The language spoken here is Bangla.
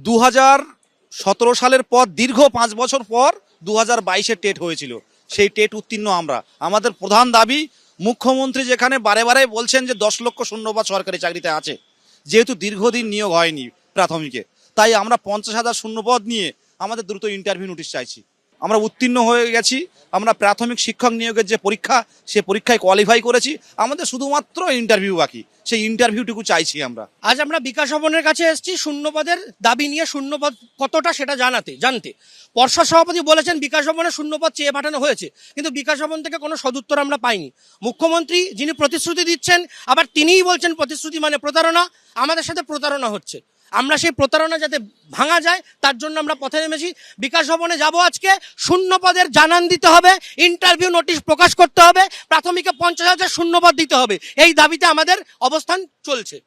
2017 সালের পর দীর্ঘ 5 বছর পর 2022-এ টেট হয়েছিল। সেই টেট উত্তীর্ণ আমরা। আমাদের প্রধান দাবি, মুখ্যমন্ত্রী যেখানে বারে বারে বলছেন যে 10 লক্ষ শূন্যপদ সরকারি চাকরিতে আছে, যেহেতু দীর্ঘদিন নিয়োগ হয়নি প্রাথমিকে, তাই আমরা 50,000 শূন্যপদ নিয়ে আমাদের দ্রুত ইন্টারভিউ নোটিশ চাইছি। আমরা উত্তীর্ণ হয়ে গেছি। আমরা প্রাথমিক শিক্ষক নিয়োগের যে পরীক্ষা, সে পরীক্ষায় কোয়ালিফাই করেছি। আমাদের শুধুমাত্র ইন্টারভিউ বাকি, সেই ইন্টারভিউটুকু চাইছি আমরা। আজ আমরা বিকাশ ভবনের কাছে এসেছি শূন্যপদের দাবি নিয়ে, শূন্যপদ কতটা সেটা জানতে। পর্ষদ সভাপতি বলেছেন বিকাশ ভবনে শূন্যপদ চেয়ে পাঠানো হয়েছে, কিন্তু বিকাশ ভবন থেকে কোনো সদুত্তর আমরা পাইনি। মুখ্যমন্ত্রী যিনি প্রতিশ্রুতি দিচ্ছেন, আবার তিনিই বলছেন প্রতিশ্রুতি মানে প্রতারণা। আমাদের সাথে প্রতারণা হচ্ছে। আমরা সেই প্রতারণা যাতে ভাঙা যায় তার জন্য আমরা পথে নেমেছি। বিকাশ ভবনে যাব আজকে, শূন্যপদের জানান দিতে হবে, ইন্টারভিউ নোটিশ প্রকাশ করতে হবে, প্রাথমিকে 50,000 শূন্যপদ দিতে হবে। এই দাবিতে আমাদের অবস্থান চলছে।